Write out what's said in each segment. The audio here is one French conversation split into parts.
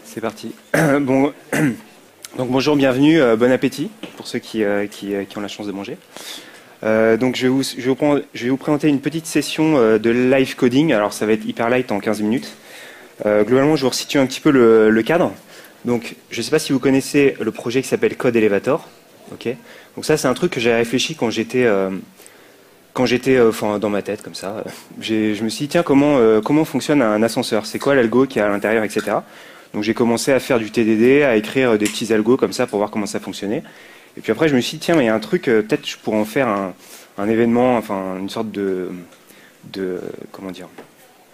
C'est parti. Bon, donc bonjour, bienvenue, bon appétit pour ceux qui ont la chance de manger. Donc je vais vous présenter une petite session de live coding. Alors ça va être hyper light en 15 minutes. Globalement, je vous resitue un petit peu le cadre. Donc je ne sais pas si vous connaissez le projet qui s'appelle Code Elevator. Okay. Donc ça, c'est un truc que j'ai réfléchi quand j'étais dans ma tête comme ça. Je me suis dit, tiens, comment fonctionne un ascenseur? C'est quoi l'algo qui est à l'intérieur, etc. Donc j'ai commencé à faire du TDD, à écrire des petits algos comme ça pour voir comment ça fonctionnait. Et puis après, je me suis dit, tiens, mais il y a un truc, peut-être je pourrais en faire un événement, enfin une sorte comment dire,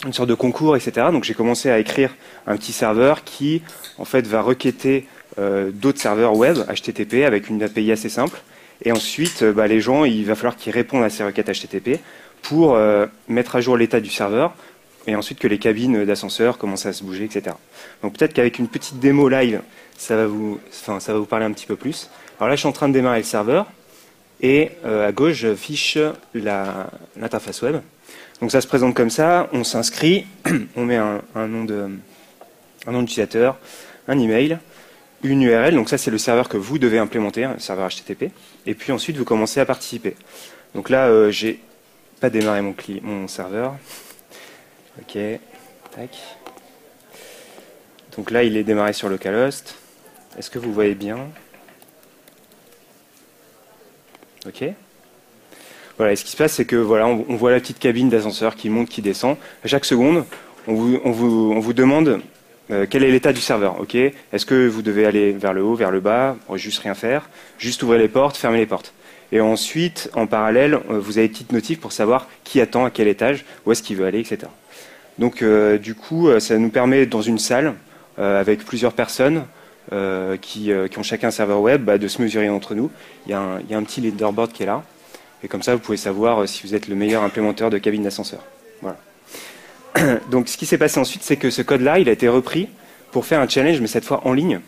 une sorte de concours, etc. Donc j'ai commencé à écrire un petit serveur qui, en fait, va requêter d'autres serveurs web HTTP avec une API assez simple. Et ensuite, les gens, il va falloir qu'ils répondent à ces requêtes HTTP pour mettre à jour l'état du serveur et ensuite que les cabines d'ascenseur commencent à se bouger, etc. Donc peut-être qu'avec une petite démo live, ça va vous parler un petit peu plus. Alors là, je suis en train de démarrer le serveur et à gauche, j'affiche l'interface web. Donc ça se présente comme ça, on s'inscrit, on met un nom d'utilisateur, un email, une URL, donc ça c'est le serveur que vous devez implémenter, un serveur HTTP, et puis ensuite vous commencez à participer. Donc là, j'ai pas démarré mon serveur. Ok, tac. Donc là, il est démarré sur localhost. Est-ce que vous voyez bien? Ok. Voilà, et ce qui se passe, c'est que voilà, on voit la petite cabine d'ascenseur qui monte, qui descend. À chaque seconde, on vous demande quel est l'état du serveur. Ok. Est-ce que vous devez aller vers le haut, vers le bas, juste rien faire, juste ouvrir les portes, fermer les portes. Et ensuite, en parallèle, vous avez une petite notif pour savoir qui attend à quel étage, où est-ce qu'il veut aller, etc. Donc, du coup, ça nous permet, dans une salle, avec plusieurs personnes qui ont chacun un serveur web, de se mesurer entre nous. Il y a un petit leaderboard qui est là. Et comme ça, vous pouvez savoir si vous êtes le meilleur implémenteur de cabine d'ascenseur. Voilà. Donc, ce qui s'est passé ensuite, c'est que ce code-là, il a été repris pour faire un challenge, mais cette fois en ligne,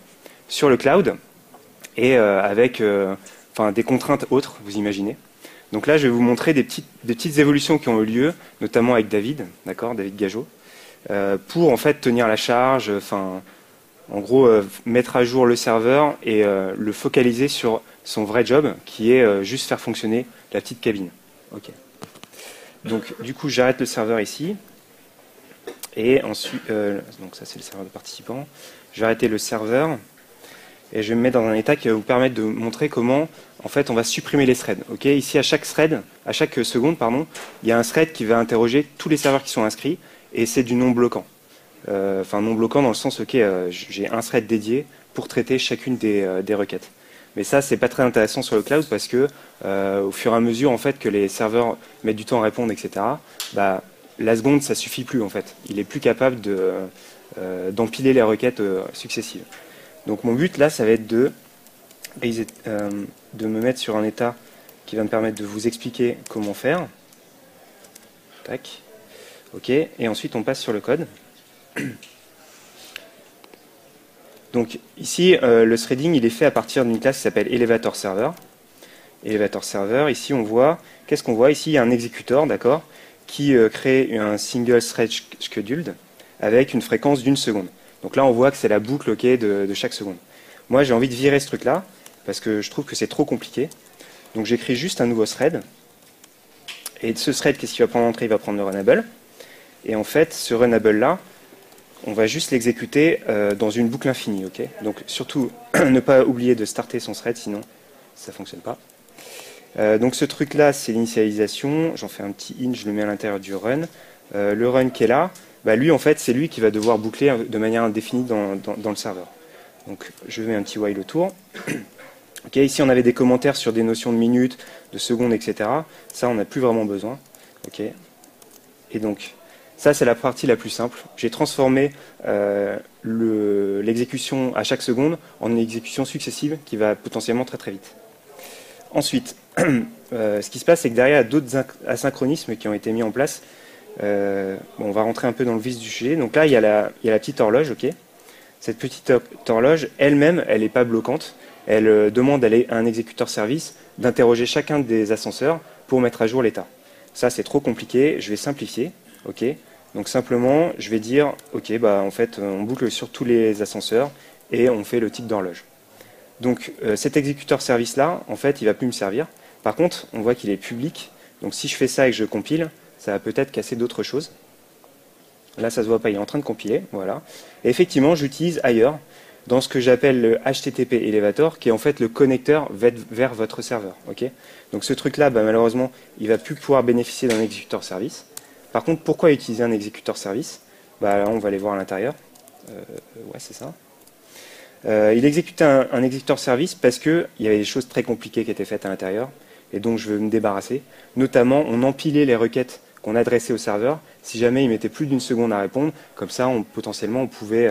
sur le cloud, et avec des contraintes autres, vous imaginez. Donc là, je vais vous montrer des petites évolutions qui ont eu lieu, notamment avec David, d'accord, David Gageot, pour en fait tenir la charge, en gros, mettre à jour le serveur et le focaliser sur son vrai job, qui est juste faire fonctionner la petite cabine. Ok. Donc, du coup, j'arrête le serveur ici. Et ensuite, donc ça, c'est le serveur de participants. Je vais arrêter le serveur. Et je vais me mettre dans un état qui va vous permettre de montrer comment, en fait, on va supprimer les threads. Ok. Ici, à chaque seconde, pardon, il y a un thread qui va interroger tous les serveurs qui sont inscrits. Et c'est du non bloquant. Non bloquant dans le sens, ok, j'ai un thread dédié pour traiter chacune des requêtes. Mais ça, c'est pas très intéressant sur le cloud parce que au fur et à mesure en fait que les serveurs mettent du temps à répondre, etc. La seconde, ça suffit plus en fait. Il est plus capable d'empiler les requêtes successives. Donc mon but là, ça va être de me mettre sur un état qui va me permettre de vous expliquer comment faire. Tac. Ok. Et ensuite, on passe sur le code. Donc ici, le threading, il est fait à partir d'une classe qui s'appelle Elevator Server. Elevator Server, ici on voit, qu'est-ce qu'on voit? Ici, il y a un exécuteur, d'accord, qui crée un single thread scheduled avec une fréquence d'1 seconde. Donc là, on voit que c'est la boucle de chaque seconde. Moi, j'ai envie de virer ce truc-là parce que je trouve que c'est trop compliqué. Donc j'écris juste un nouveau thread. Et ce thread, qu'est-ce qu'il va prendre en entrée? Il va prendre le runnable. Et en fait, ce runnable-là, on va juste l'exécuter dans une boucle infinie. Okay, donc surtout, ne pas oublier de starter son thread, sinon ça ne fonctionne pas. Donc ce truc-là, c'est l'initialisation. J'en fais un petit in, je le mets à l'intérieur du run. Le run qui est là, lui, en fait, c'est lui qui va devoir boucler de manière indéfinie dans le serveur. Donc je mets un petit while autour. Okay, ici, on avait des commentaires sur des notions de minutes, de secondes, etc. Ça, on n'a plus vraiment besoin. Okay. Et donc, ça, c'est la partie la plus simple. J'ai transformé l'exécution à chaque seconde en une exécution successive qui va potentiellement très très vite. Ensuite, ce qui se passe, c'est que derrière, il y a d'autres asynchronismes qui ont été mis en place. On va rentrer un peu dans le vif du sujet. Donc là, il y a la petite horloge. Okay. Cette petite horloge, elle-même, elle n'est pas bloquante. Elle demande à un exécuteur service d'interroger chacun des ascenseurs pour mettre à jour l'état. Ça, c'est trop compliqué. Je vais simplifier. Okay. Donc simplement, je vais dire, ok, bah en fait, on boucle sur tous les ascenseurs et on fait le type d'horloge. Donc cet exécuteur service là, en fait, il va plus me servir. Par contre, on voit qu'il est public. Donc si je fais ça et que je compile, ça va peut-être casser d'autres choses. Là, ça se voit pas, il est en train de compiler, voilà. Et effectivement, j'utilise ailleurs, dans ce que j'appelle le HTTP Elevator, qui est en fait le connecteur vers votre serveur. Okay, donc ce truc-là, bah, malheureusement, il va plus pouvoir bénéficier d'un exécuteur service. Par contre, pourquoi utiliser un exécuteur service? Bah, là, on va aller voir à l'intérieur. Ouais, c'est ça. Il exécutait un exécuteur service parce qu'il y avait des choses très compliquées qui étaient faites à l'intérieur, et donc je veux me débarrasser. Notamment, on empilait les requêtes qu'on adressait au serveur. Si jamais il mettait plus d'une seconde à répondre, comme ça, potentiellement, on pouvait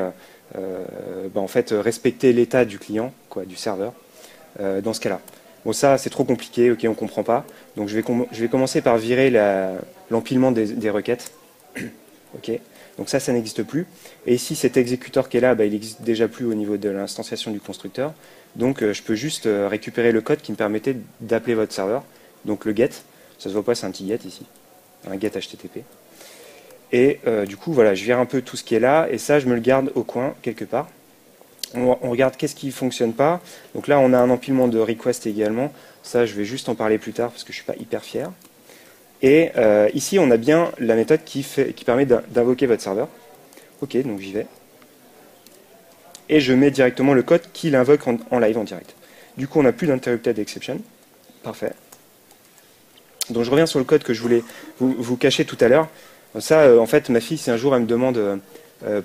en fait, respecter l'état du client, quoi, du serveur, dans ce cas-là. Bon, ça, c'est trop compliqué, ok, on ne comprend pas. Donc, je vais commencer par virer l'empilement des requêtes. Ok, donc ça n'existe plus. Et ici, cet exécuteur qui est là, bah, il n'existe déjà plus au niveau de l'instanciation du constructeur. Donc, je peux juste récupérer le code qui me permettait d'appeler votre serveur. Donc, le get, ça se voit pas, c'est un petit get ici, un get HTTP. Et du coup, voilà, je vire un peu tout ce qui est là, et ça, je me le garde au coin, quelque part. On regarde qu'est-ce qui ne fonctionne pas. Donc là, on a un empilement de request également. Ça, je vais juste en parler plus tard, parce que je ne suis pas hyper fier. Et ici, on a bien la méthode qui permet d'invoquer votre serveur. Ok, donc j'y vais. Et je mets directement le code qui l'invoque en live, en direct. Du coup, on n'a plus d'interrupted exception. Parfait. Donc je reviens sur le code que je voulais vous cacher tout à l'heure. Ça, en fait, ma fille, si un jour elle me demande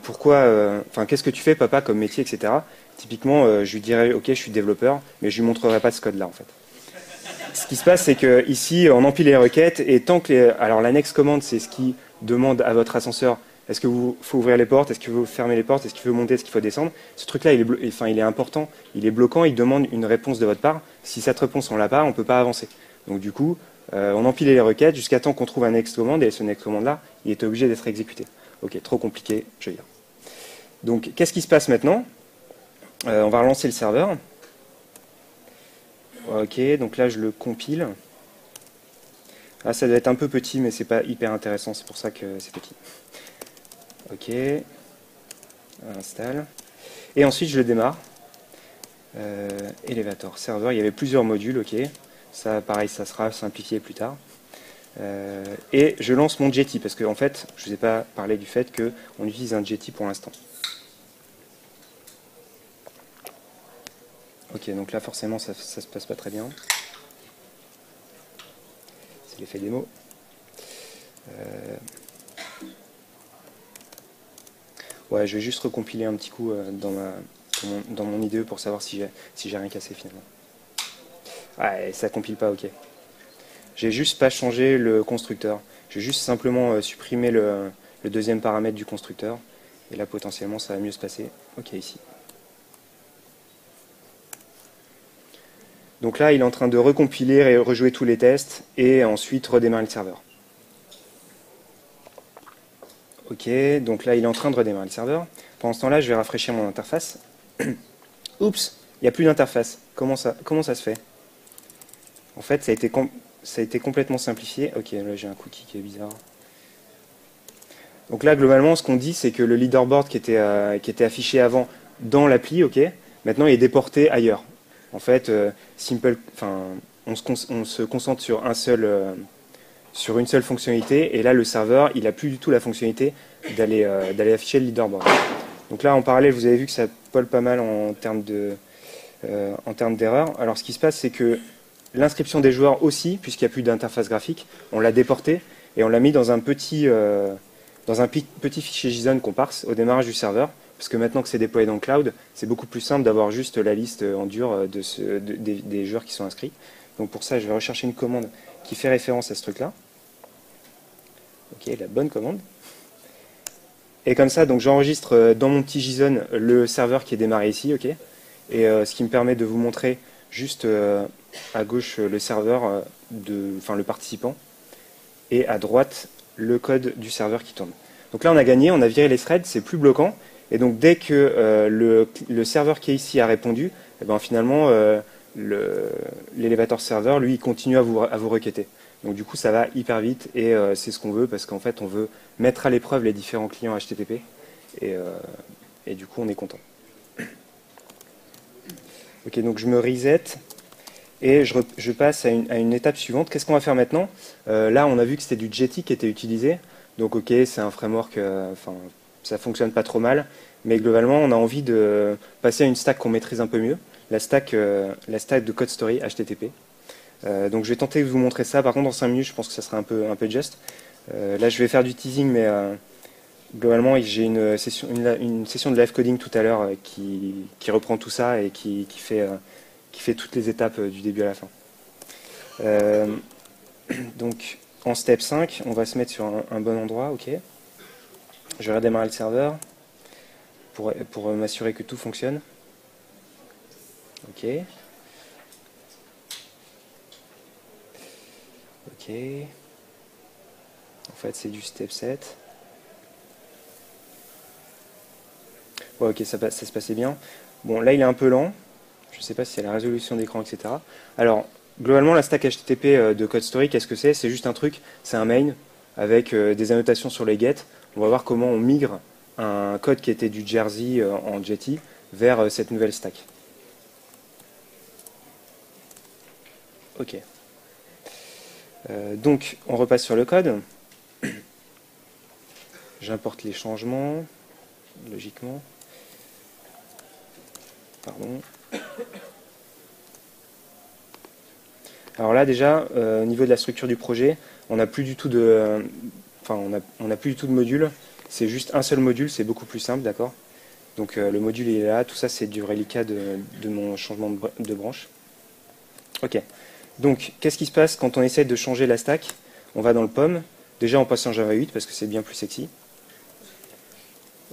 pourquoi, qu'est-ce que tu fais, papa, comme métier, etc. Typiquement, je lui dirais, ok, je suis développeur, mais je lui montrerai pas ce code-là, en fait. Ce qui se passe, c'est que ici, on empile les requêtes, et tant que alors la next command, c'est ce qui demande à votre ascenseur, est-ce qu'il faut ouvrir les portes, est-ce qu'il faut fermer les portes, est-ce qu'il faut monter, est-ce qu'il faut descendre. Ce truc-là, il est important, il est bloquant, il demande une réponse de votre part. Si cette réponse, on l'a pas, on ne peut pas avancer. Donc du coup, on empile les requêtes jusqu'à temps qu'on trouve un next command, et ce next command-là, il est obligé d'être exécuté. Ok, trop compliqué, je viens. Donc, qu'est-ce qui se passe maintenant? On va relancer le serveur. Ok, donc là, je le compile. Ah, ça doit être un peu petit, mais c'est pas hyper intéressant, c'est pour ça que c'est petit. Ok, installe. Et ensuite, je le démarre. Elevator serveur, il y avait plusieurs modules, ok. Ça, pareil, ça sera simplifié plus tard. Et je lance mon Jetty, parce qu'en fait, je ne vous ai pas parlé du fait qu'on utilise un Jetty pour l'instant. Ok, donc là, forcément, ça se passe pas très bien. C'est l'effet démo. Ouais, je vais juste recompiler un petit coup dans mon IDE pour savoir si j'ai rien cassé finalement. Ouais, ça compile pas, ok. J'ai juste pas changé le constructeur. J'ai juste simplement supprimé le deuxième paramètre du constructeur. Et là, potentiellement, ça va mieux se passer. Ok, ici. Donc là, il est en train de recompiler et rejouer tous les tests. Et ensuite, redémarrer le serveur. Ok, donc là, il est en train de redémarrer le serveur. Pendant ce temps-là, je vais rafraîchir mon interface. Oups, il n'y a plus d'interface. Comment ça se fait? En fait, ça a été complètement simplifié. Ok, là j'ai un cookie qui est bizarre. Donc là, globalement, ce qu'on dit, c'est que le leaderboard qui était affiché avant dans l'appli, ok, maintenant il est déporté ailleurs. En fait, on se concentre sur une seule fonctionnalité, et là, le serveur, il n'a plus du tout la fonctionnalité d'aller afficher le leaderboard. Donc là, en parallèle, vous avez vu que ça pole pas mal en termes d'erreur. Alors, ce qui se passe, c'est que l'inscription des joueurs aussi, puisqu'il n'y a plus d'interface graphique, on l'a déporté et on l'a mis dans un petit fichier JSON qu'on parse au démarrage du serveur, parce que maintenant que c'est déployé dans le cloud, c'est beaucoup plus simple d'avoir juste la liste en dur des joueurs qui sont inscrits. Donc pour ça, je vais rechercher une commande qui fait référence à ce truc-là. Ok, la bonne commande. Et comme ça, donc j'enregistre dans mon petit JSON le serveur qui est démarré ici, ok. Et ce qui me permet de vous montrer juste à gauche le serveur, le participant, et à droite le code du serveur qui tourne. Donc là, on a gagné, on a viré les threads, c'est plus bloquant. Et donc dès que le serveur qui est ici a répondu, eh ben, finalement, l'elevator server, lui, il continue à vous requêter. Donc du coup, ça va hyper vite et c'est ce qu'on veut parce qu'en fait, on veut mettre à l'épreuve les différents clients HTTP et, et du coup, on est content. Ok, donc je me reset et je passe à une étape suivante. Qu'est-ce qu'on va faire maintenant? Là, on a vu que c'était du Jetty qui était utilisé. Donc ok, c'est un framework, enfin, ça fonctionne pas trop mal, mais globalement, on a envie de passer à une stack qu'on maîtrise un peu mieux, la stack de Code Story HTTP. Donc je vais tenter de vous montrer ça. Par contre, dans 5 minutes, je pense que ça sera un peu juste. Là, je vais faire du teasing, mais globalement, j'ai une session de live coding tout à l'heure qui reprend tout ça et qui fait toutes les étapes du début à la fin. Donc, en step 5, on va se mettre sur un bon endroit. Ok. Je vais redémarrer le serveur pour m'assurer que tout fonctionne. Ok. Ok. En fait, c'est du step 7. Ouais, ok, ça se passait bien. Bon, là, il est un peu lent. Je ne sais pas si c'est la résolution d'écran, etc. Alors, globalement, la stack HTTP de Code Story, qu'est-ce que c'est? C'est juste un truc, c'est un main avec des annotations sur les get. On va voir comment on migre un code qui était du Jersey en Jetty vers cette nouvelle stack. Ok. Donc, on repasse sur le code. J'importe les changements, logiquement. Pardon. Alors là, déjà, au niveau de la structure du projet, on n'a plus du tout de, on a plus du tout de module. C'est juste un seul module, c'est beaucoup plus simple, d'accord? Donc le module il est là, tout ça c'est du reliquat de mon changement de branche. Ok. Donc, qu'est-ce qui se passe quand on essaie de changer la stack? On va dans le POM. Déjà, on passe en Java 8 parce que c'est bien plus sexy.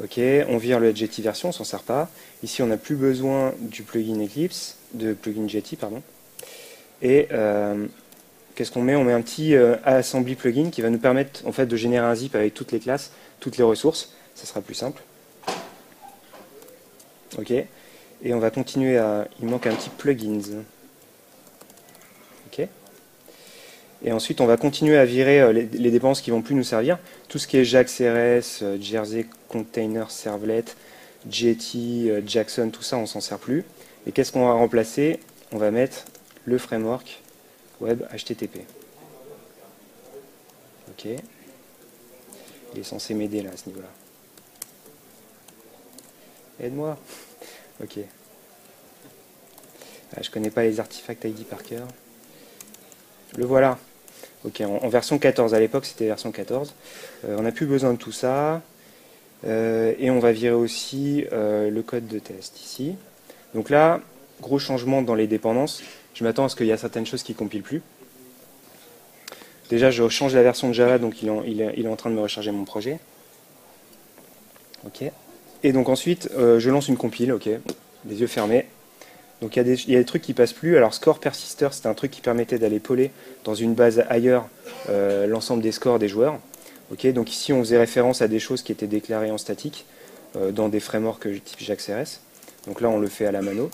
Ok, on vire le Jetty version, on s'en sert pas. Ici, on n'a plus besoin du plugin Eclipse, de plugin Jetty, pardon. Et qu'est-ce qu'on met? On met un petit assembly plugin qui va nous permettre en fait de générer un zip avec toutes les classes, toutes les ressources. Ça sera plus simple. Ok. Et on va continuer à. Il manque un petit plugins. Ok. Et ensuite, on va continuer à virer les dépendances qui ne vont plus nous servir. Tout ce qui est JAX RS, Jersey Container Servlet, Jetty, Jackson, tout ça, on s'en sert plus. Et qu'est-ce qu'on va remplacer? On va mettre le framework web HTTP. Ok. Il est censé m'aider là à ce niveau-là. Aide-moi. Ok. Ah, je connais pas les artifacts ID par cœur. Le voilà. Ok, en version 14. À l'époque, c'était version 14. On n'a plus besoin de tout ça. Et on va virer aussi le code de test ici. Donc là, gros changement dans les dépendances. Je m'attends à ce qu'il y a certaines choses qui ne compilent plus. Déjà, je change la version de Java, donc il est en train de me recharger mon projet. Ok. Et donc ensuite, je lance une compile, ok, les yeux fermés. Donc il y a des trucs qui passent plus. Alors score persister, c'est un truc qui permettait d'aller poler dans une base ailleurs l'ensemble des scores des joueurs. Ok, donc ici on faisait référence à des choses qui étaient déclarées en statique dans des frameworks type JAX-RS. Donc là on le fait à la mano.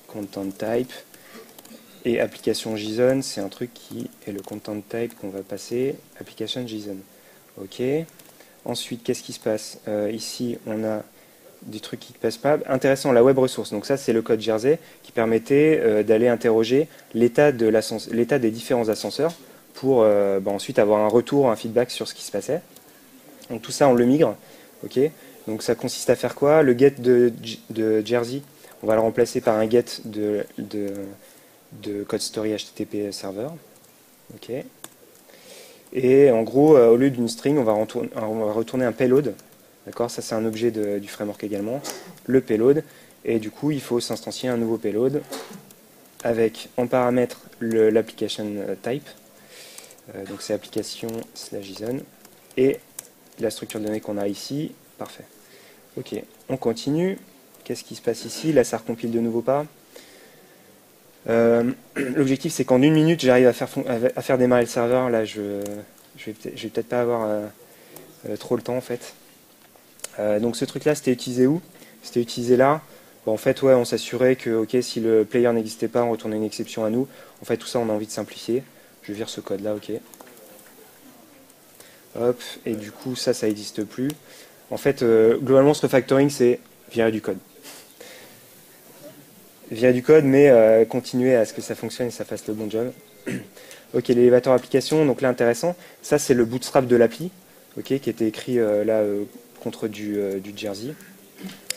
Content type et application JSON, c'est un truc qui est le content type qu'on va passer. Application JSON. Ok. Ensuite, qu'est-ce qui se passe? Ici on a des trucs qui ne passent pas. Intéressant, la web ressource. Donc ça, c'est le code Jersey qui permettait d'aller interroger l'état des différents ascenseurs pour ensuite avoir un retour, un feedback sur ce qui se passait. Donc tout ça, on le migre. Ok. Donc ça consiste à faire quoi? Le get de Jersey, on va le remplacer par un get de code story HTTP server. Ok. Et en gros, au lieu d'une string, on va retourner un payload. D'accord, ça c'est un objet du framework également, le payload. Et du coup, il faut s'instancier un nouveau payload avec en paramètre l'application type. Donc c'est application / JSON. Et la structure de données qu'on a ici, parfait. Ok, on continue. Qu'est-ce qui se passe ici? Là, ça recompile de nouveau pas. L'objectif, c'est qu'en 1 minute, j'arrive à faire démarrer le serveur. Là, je vais peut-être pas avoir trop le temps en fait. Donc ce truc-là, c'était utilisé où? C'était utilisé là. Bon, en fait, ouais, on s'assurait que, ok, si le player n'existait pas, on retournait une exception à nous. En fait, tout ça, on a envie de simplifier. Je vire ce code-là, ok. Hop, et du coup, ça n'existe plus. En fait, globalement, ce refactoring, c'est virer du code. Virer du code, mais continuer à ce que ça fonctionne et ça fasse le bon job. Ok, l'élévateur application, donc là, intéressant. Ça, c'est le bootstrap de l'appli, ok, qui était écrit là contre du Jersey.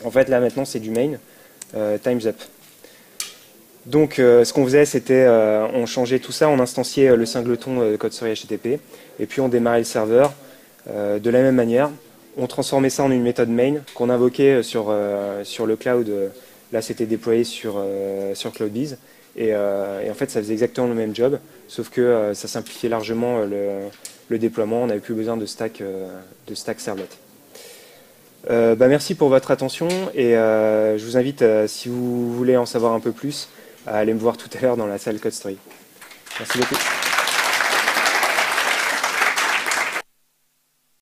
En fait, là, maintenant, c'est du main, time's up. Donc, ce qu'on faisait, c'était, on changeait tout ça, on instanciait le singleton code story HTTP, et puis on démarrait le serveur de la même manière. On transformait ça en une méthode main qu'on invoquait sur le cloud. Là, c'était déployé sur CloudBees. Et en fait, ça faisait exactement le même job, sauf que ça simplifiait largement le déploiement. On n'avait plus besoin de stack servlet. Merci pour votre attention et je vous invite, si vous voulez en savoir un peu plus, à aller me voir tout à l'heure dans la salle Code Story. Merci beaucoup.